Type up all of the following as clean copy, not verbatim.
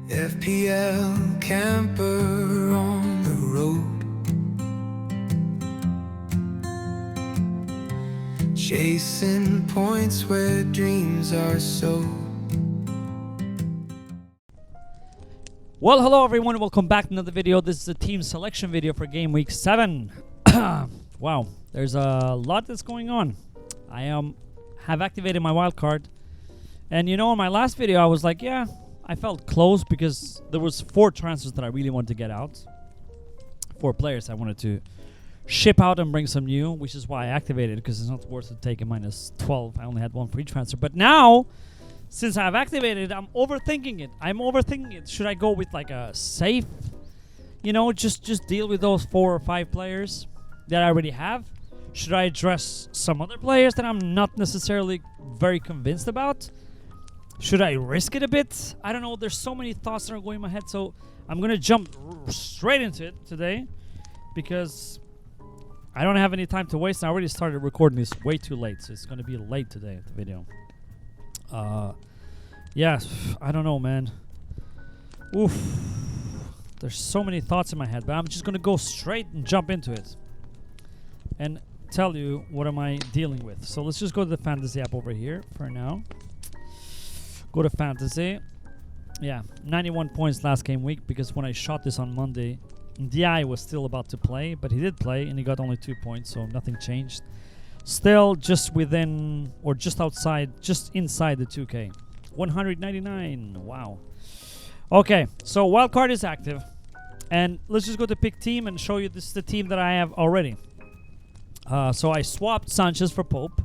FPL camper on the road, chasing points where dreams are sold. Well, hello everyone, welcome back to another video. This is a team selection video for game week 7. Wow, there's a lot that's going on. I have activated my wild card, and you know, in my last video I was like, yeah, I felt close because there was 4 transfers that I really wanted to get out. 4 players I wanted to ship out and bring some new, which is why I activated it, because it's not worth it taking minus 12. I only had 1 free transfer, but now, since I've activated it, I'm overthinking it. Should I go with like a safe, you know, just deal with those 4 or 5 players that I already have? Should I address some other players that I'm not necessarily very convinced about? Should I risk it a bit? I don't know. There's so many thoughts that are going in my head, so I'm going to jump straight into it today because I don't have any time to waste. I already started recording this way too late, so it's going to be late today, the video. Yeah, I don't know, man. Oof. There's so many thoughts in my head, but I'm just going to go straight and jump into it and tell you what am I dealing with. So let's just go to the fantasy app over here for now. Go to fantasy. Yeah, 91 points last game week, because when I shot this on Monday, DI was still about to play, but he did play and he got only 2 points, so nothing changed. Still just within, or just outside, just inside the 2K. 199. Wow. Okay, so wildcard is active. And let's just go to pick team and show you this is the team that I have already. So I swapped Sanchez for Pope.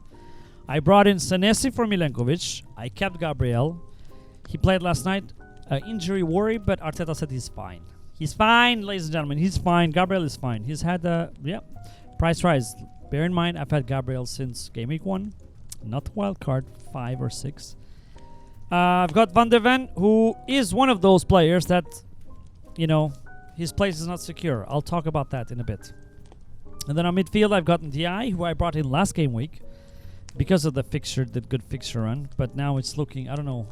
I brought in Senesi for Milenkovic. I kept Gabriel. He played last night. Injury worry, but Arteta said he's fine. He's fine, ladies and gentlemen. He's fine. Gabriel is fine. He's had a price rise. Bear in mind, I've had Gabriel since game week 1. Not wild card 5 or 6. I've got Van der Ven, who is one of those players that, you know, his place is not secure. I'll talk about that in a bit. And then on midfield, I've gotten DI, who I brought in last game week because of the fixture, the good fixture run. But now it's looking, I don't know.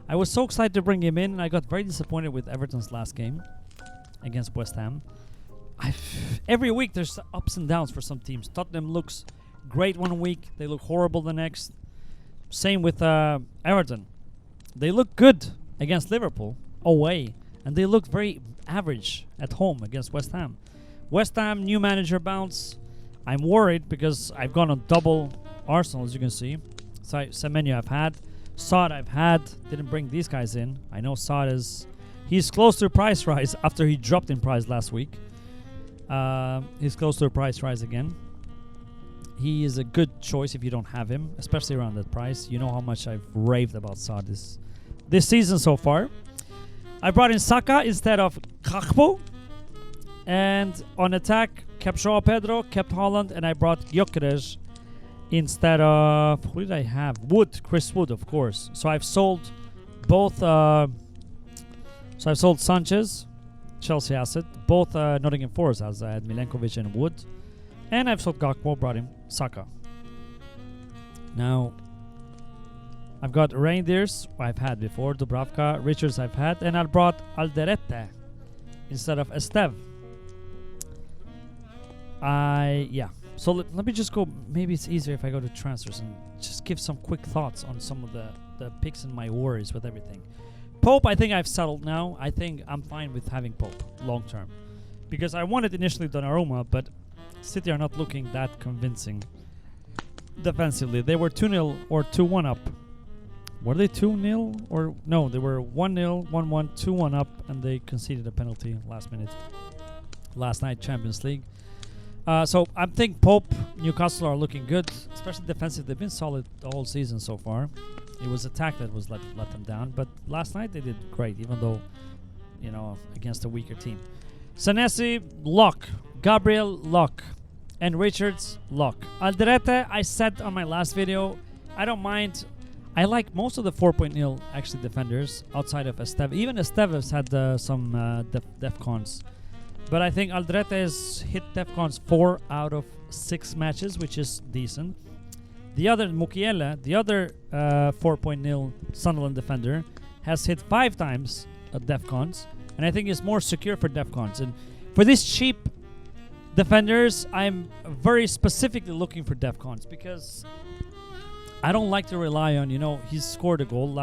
I was so excited to bring him in, and I got very disappointed with Everton's last game against West Ham. Every week there's ups and downs for some teams. Tottenham looks great one week, they look horrible the next. Same with Everton. They look good against Liverpool away, and they look very average at home against West Ham. West Ham, new manager bounce. I'm worried because I've gone on double Arsenal, as you can see. Semenyo I've had. Saad I've had. Didn't bring these guys in. I know Saad is... He's close to a price rise after he dropped in price last week. He's close to a price rise again. He is a good choice if you don't have him, especially around that price. You know how much I've raved about Saad this season so far. I brought in Saka instead of Kakpo. And on attack, kept Joao Pedro, kept Holland, and I brought Gyökeres instead of... Who did I have? Chris Wood, of course. So I've sold both... So I've sold Sanchez, Chelsea asset, both Nottingham Forest as I had Milenkovic and Wood. And I've sold Gakpo, brought him Saka. Now, I've got Reindeers, I've had before, Dubravka, Richards I've had, and I brought Alderete instead of Esteve. So let me just go, maybe it's easier if I go to transfers and just give some quick thoughts on some of the picks and my worries with everything. Pope, I think I've settled now. I think I'm fine with having Pope long term. Because I wanted initially Donnarumma, but City are not looking that convincing defensively. They were 2-0 or 2-1 up. Were they 2-0? Or no, they were 1-0, 1-1, 2-1 up, and they conceded a penalty last minute. Last night, Champions League. So I think Pope, Newcastle are looking good, especially defensive. They've been solid the whole season so far. It was attack that was let them down, but last night they did great, even though, you know, against a weaker team. Senesi, lock. Gabriel, lock. And Richards, lock. Alderete, I said on my last video, I don't mind. I like most of the 4.0 actually defenders outside of Esteve. Even Esteve has had some DEFCONs. But I think Alderete has hit DEFCONs 4 out of 6 matches, which is decent. The other, Mukiele, the other 4.0 Sunderland defender, has hit 5 times DEFCONs, and I think it's more secure for DEFCONs. And for these cheap defenders, I'm very specifically looking for DEFCONs because I don't like to rely on, he scored a goal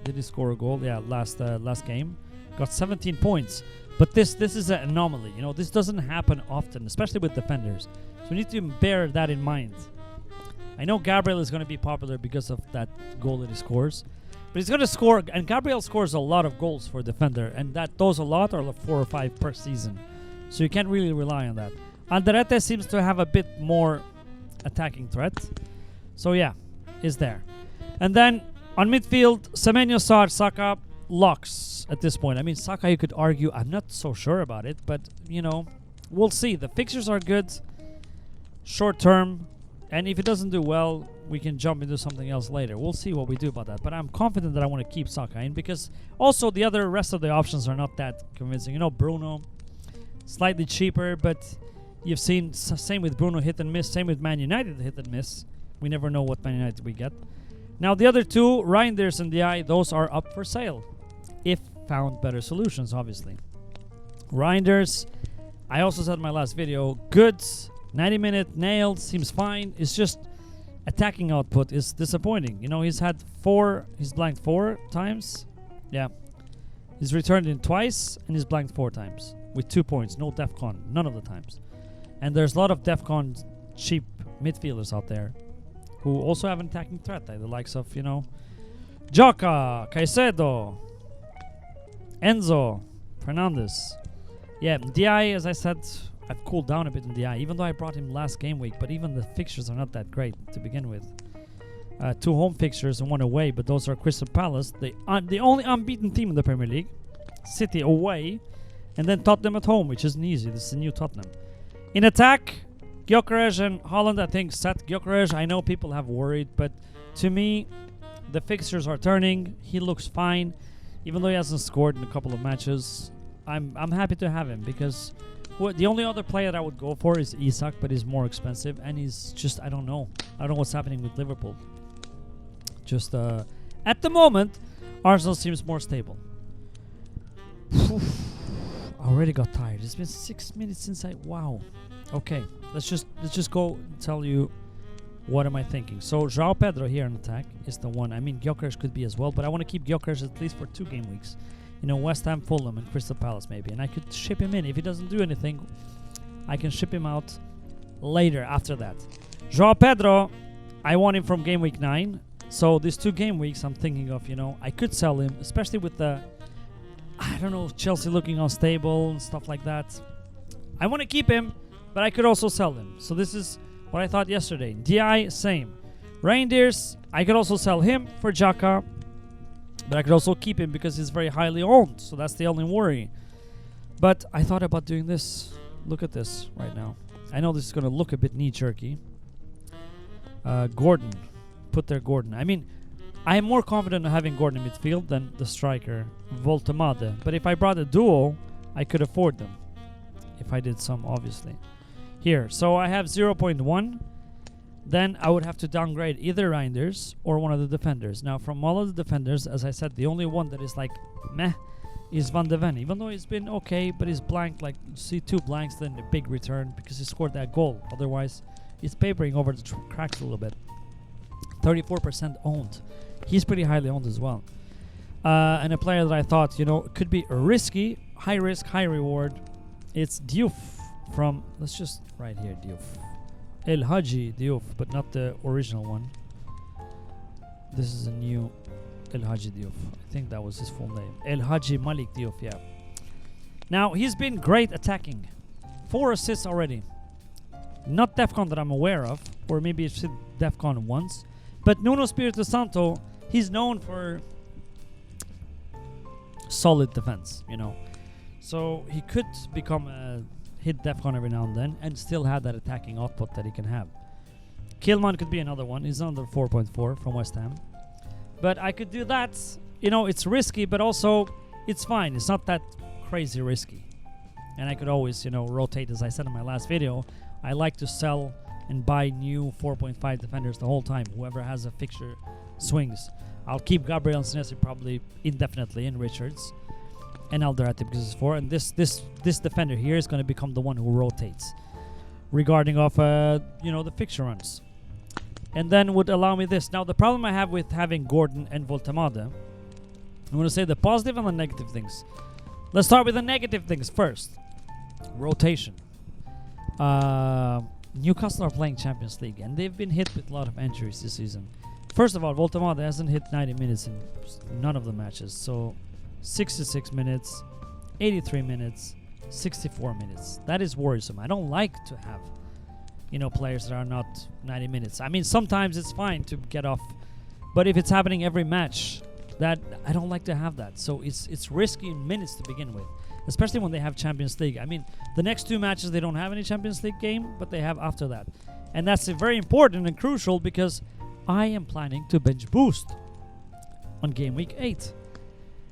did he score a goal? Yeah, last game. Got 17 points. But this is an anomaly. This doesn't happen often, especially with defenders. So we need to bear that in mind. I know Gabriel is going to be popular because of that goal that he scores. But he's going to score, and Gabriel scores a lot of goals for a defender, and those a lot are like 4 or 5 per season. So you can't really rely on that. Alderete seems to have a bit more attacking threat. So yeah, is there. And then on midfield, Semenyo, Sarr, Saka, locks at this point. I mean, Saka, you could argue, I'm not so sure about it, but, we'll see. The fixtures are good, short term, and if it doesn't do well, we can jump into something else later. We'll see what we do about that, but I'm confident that I want to keep Saka in because also the rest of the options are not that convincing. Bruno, slightly cheaper, but you've seen same with Bruno, hit and miss, same with Man United, hit and miss. We never know what Man United we get. Now the other two, Reinders and DI, those are up for sale if found better solutions, obviously. Reinders, I also said in my last video, good, 90-minute, nailed, seems fine. It's just attacking output is disappointing. He's blanked 4 times. Yeah. He's returned in twice, and he's blanked 4 times with 2 points. No DEFCON, none of the times. And there's a lot of DEFCON cheap midfielders out there who also have an attacking threat, like the likes of, Jaka, Caicedo, Enzo, Fernandes. Yeah, DI, as I said, I've cooled down a bit in DI, even though I brought him last game week, but even the fixtures are not that great to begin with. 2 home fixtures and 1 away, but those are Crystal Palace, the only unbeaten team in the Premier League, City away, and then Tottenham at home, which isn't easy. This is a new Tottenham. In attack, Gyökeres and Haaland, I think, set. Gyökeres, I know people have worried, but to me, the fixtures are turning. He looks fine, even though he hasn't scored in a couple of matches. I'm happy to have him because the only other player that I would go for is Isak, but he's more expensive, and he's just, I don't know what's happening with Liverpool. Just at the moment, Arsenal seems more stable. I already got tired. It's been 6 minutes since wow. Okay, let's just go and tell you what am I thinking. So João Pedro here in attack is the one. I mean, Gyökeres could be as well, but I want to keep Gyökeres at least for 2 game weeks. West Ham, Fulham, and Crystal Palace maybe, and I could ship him in. If he doesn't do anything, I can ship him out later after that. João Pedro, I want him from game week 9. So these 2 game weeks, I'm thinking of, I could sell him, especially with the, I don't know, Chelsea looking unstable and stuff like that. I want to keep him, but I could also sell him. So this is what I thought yesterday. DI, same. Reinders, I could also sell him for Xhaka, but I could also keep him because he's very highly owned. So that's the only worry. But I thought about doing this. Look at this right now. I know this is going to look a bit knee-jerky. Gordon. Put there Gordon. I mean, I am more confident in having Gordon in midfield than the striker, Voltemade. But if I brought a duo, I could afford them. If I did some, obviously. Here, so I have 0.1. Then I would have to downgrade either Reinders or one of the defenders. Now, from all of the defenders, as I said, the only one that is like meh is Van de Ven. Even though he's been okay, but he's blanked. Like, you see 2 blanks, then a big return because he scored that goal. Otherwise, he's papering over the cracks a little bit. 34% owned. He's pretty highly owned as well. And a player that I thought, could be risky, high risk, high reward. It's Diouf from, let's just write here, Diouf. El Hadji Diouf, but not the original one. This is a new El Hadji Diouf. I think that was his full name. El Hadji Malik Diouf, yeah. Now, he's been great attacking. 4 assists already. Not DEFCON that I'm aware of, or maybe it's DEFCON once. But Nuno Espirito Santo, he's known for solid defense, So he could become a hit DEFCON every now and then and still have that attacking output that he can have. Kilman could be another one. He's another 4.4 from West Ham. But I could do that. It's risky, but also it's fine. It's not that crazy risky. And I could always, rotate, as I said in my last video. I like to sell and buy new 4.5 defenders the whole time. Whoever has a fixture swings. I'll keep Gabriel and Senesi probably indefinitely in Richards. and Alderete because it's 4. And this defender here is going to become the one who rotates regarding of the fixture runs, and then would allow me this. Now the problem I have with having Gordon and Voltemade, I'm going to say the positive and the negative things. Let's start with the negative things first. Rotation. Newcastle are playing Champions League, and they've been hit with a lot of injuries this season. First of all, Voltemade hasn't hit 90 minutes in none of the matches. So 66 minutes, 83 minutes, 64 minutes. That is worrisome. I don't like to have, players that are not 90 minutes. I mean, sometimes it's fine to get off, but if it's happening every match, that I don't like to have that. So it's risky in minutes to begin with, especially when they have Champions League. I mean, the next 2 matches they don't have any Champions League game, but they have after that, and that's very important and crucial because I am planning to bench boost on game week 8.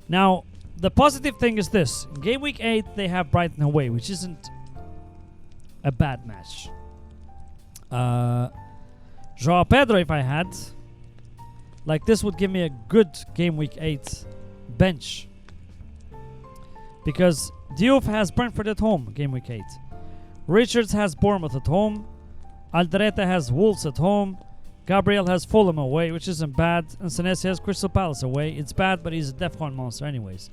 Now, the positive thing is this. In game week 8, they have Brighton away, which isn't a bad match. Joao Pedro, if I had, this would give me a good game week 8 bench. Because Diouf has Brentford at home, game week 8. Richards has Bournemouth at home. Alderete has Wolves at home. Gabriel has Fulham away, which isn't bad. And Senesi has Crystal Palace away. It's bad, but he's a DEFCON monster anyways.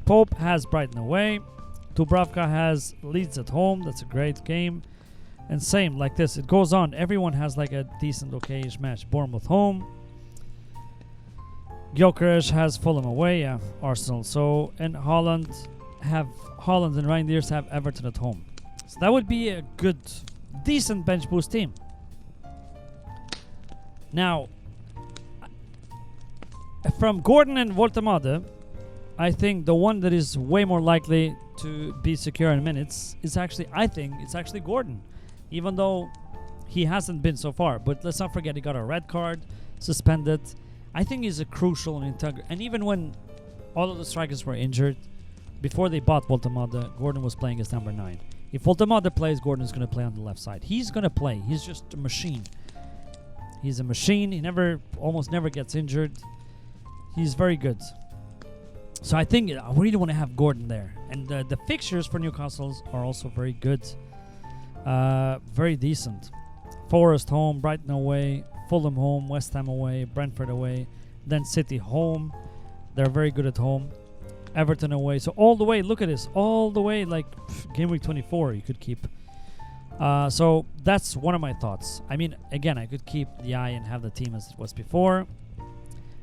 Pope has Brighton away. Dubravka has Leeds at home. That's a great game. And same, like this. It goes on. Everyone has a decent, okay-ish match. Bournemouth home. Gyökeres has Fulham away. Yeah, Arsenal. So, and Holland and Reindeers have Everton at home. So that would be a good, decent bench boost team. Now, from Gordon and Voltemade, I think the one that is way more likely to be secure in minutes is I think it's actually Gordon, even though he hasn't been so far. But let's not forget he got a red card, suspended. I think he's a crucial and integral. And even when all of the strikers were injured, before they bought Voltemade, Gordon was playing as number 9. If Voltemade plays, Gordon is going to play on the left side. He's going to play. He's just a machine. He's a machine. He almost never gets injured. He's very good. So I think I really want to have Gordon there. And the fixtures for Newcastle are also very good. Very decent. Forest home, Brighton away, Fulham home, West Ham away, Brentford away, then City home. They're very good at home. Everton away. So all the way, look at this. All the way, game week 24 you could keep. So that's one of my thoughts. I mean, again, I could keep the eye and have the team as it was before.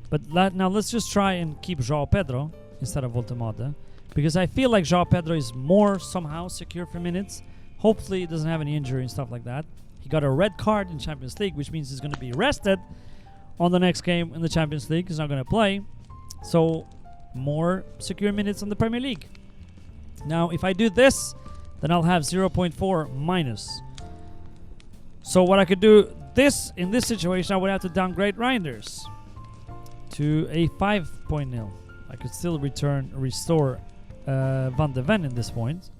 But now let's just try and keep Joao Pedro instead of Voltemade. Because I feel like Joao Pedro is more somehow secure for minutes. Hopefully he doesn't have any injury and stuff like that. He got a red card in Champions League, which means he's going to be rested on the next game in the Champions League. He's not going to play. So more secure minutes on the Premier League. Now, if I do this, then I'll have 0.4 minus. So what I could do in this situation, I would have to downgrade Reinders to a 5.0. I could still restore Van de Ven in this point.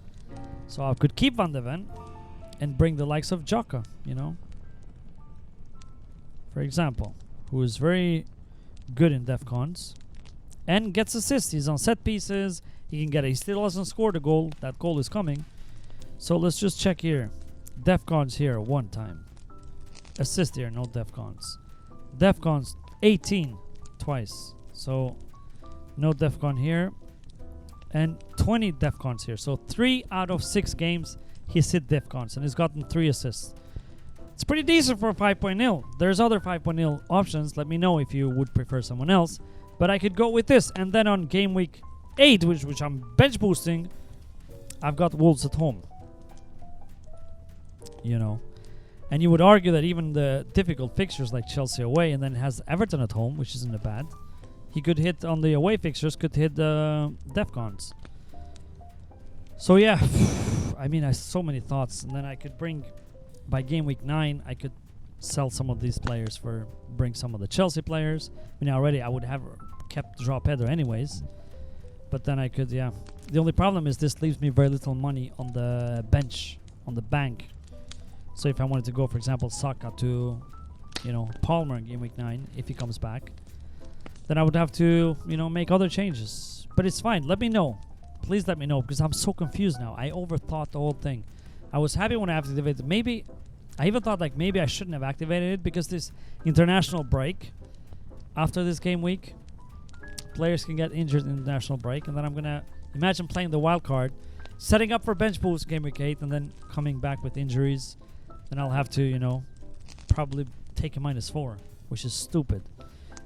So I could keep Van de Ven and bring the likes of Xhaka, for example, who is very good in DEFCONs and gets assists. He's on set pieces. He can get he still hasn't scored a goal. That goal is coming. So let's just check here. DEFCONs here, 1 time. Assist here, no DEFCONs. DEFCONs 18 twice. So no DEFCON here. And 20 DEFCONs here. So 3 out of 6 games he's hit DEFCONs and he's gotten 3 assists. It's pretty decent for a 5.0. There's other 5.0 options. Let me know if you would prefer someone else. But I could go with this. And then on game week 8, which I'm bench boosting, I've got Wolves at home. And you would argue that even the difficult fixtures like Chelsea away and then has Everton at home, which isn't bad. He could hit on the away fixtures, could hit the DEFCONs. So yeah, I mean, I have so many thoughts. And then I could by game week 9, I could sell some of these players bring some of the Chelsea players. I mean, already I would have kept Joao Pedro anyways. But then I could, yeah. The only problem is this leaves me very little money on the bench, on the bank. So if I wanted to go, for example, Saka to, Palmer in game week 9, if he comes back, then I would have to, make other changes. But it's fine. Let me know please let me know, because I'm so confused now. I overthought the whole thing. I was happy when I activated. Maybe I even thought like maybe I shouldn't have activated it, because this international break after this game week, players can get injured in international break, and then I'm gonna imagine playing the wild card, setting up for bench boost game week 8, and then coming back with injuries. Then I'll have to, you know, probably take a -4, which is stupid,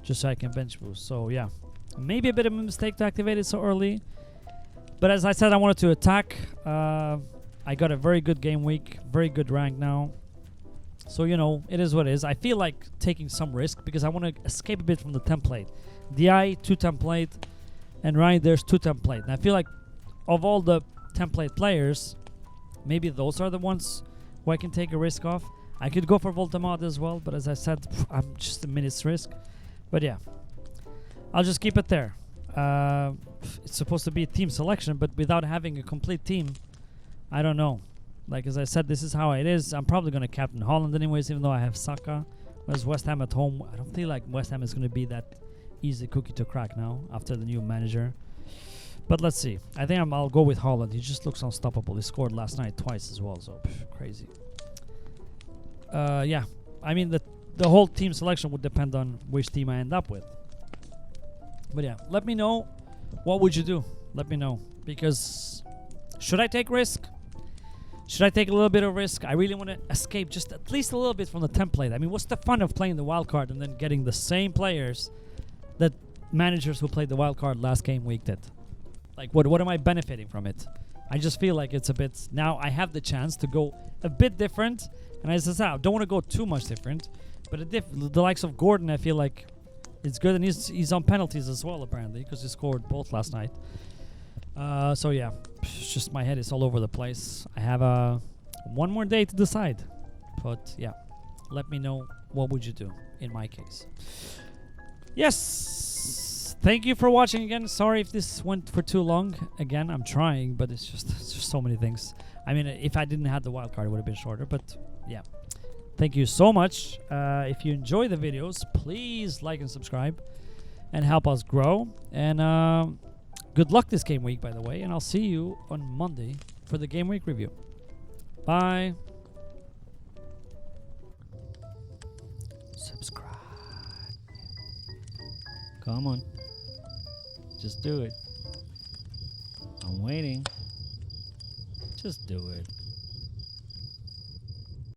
just so I can bench boost. So yeah, maybe a bit of a mistake to activate it so early. But as I said, I wanted to attack. I got a very good game week, very good rank now. So, you know, it is what it is. I feel like taking some risk because I want to escape a bit from the template. DI, 2 template, and Ryan, there's 2 template. And I feel like of all the template players, maybe those are the ones who I can take a risk off. I could go for Voldemort as well, but as I said, I'm just a minute's risk. But yeah, I'll just keep it there. It's supposed to be a team selection, but without having a complete team, I don't know. Like as I said, this is how it is. I'm probably going to captain Holland anyways, even though I have Saka. Whereas West Ham at home, I don't feel like West Ham is going to be that easy cookie to crack now after the new manager. But let's see. I think I'll go with Holland. He just looks unstoppable. He scored last night twice as well, so crazy. Yeah, I mean the whole team selection would depend on which team I end up with. But yeah, let me know. What would you do? Let me know. Because should I take risk? Should I take a little bit of risk? I really want to escape just at least a little bit from the template. I mean, what's the fun of playing the wild card and then getting the same players that managers who played the wild card last game week did? Like, what am I benefiting from it? I just feel like it's a bit... Now I have the chance to go a bit different. And as I said, I don't want to go too much different. But the likes of Gordon, I feel like it's good. And he's on penalties as well, apparently, because he scored both last night. So yeah, it's just my head is all over the place. I have one more day to decide. But yeah, let me know what would you do in my case. Yes, thank you for watching again. Sorry if this went for too long. Again, I'm trying, but it's just so many things. I mean, if I didn't have the wild card, it would have been shorter. But yeah, thank you so much. If you enjoy the videos, please like and subscribe and help us grow. And good luck this game week, by the way, and I'll see you on Monday for the game week review. Bye. Subscribe. Come on. Just do it. I'm waiting. Just do it.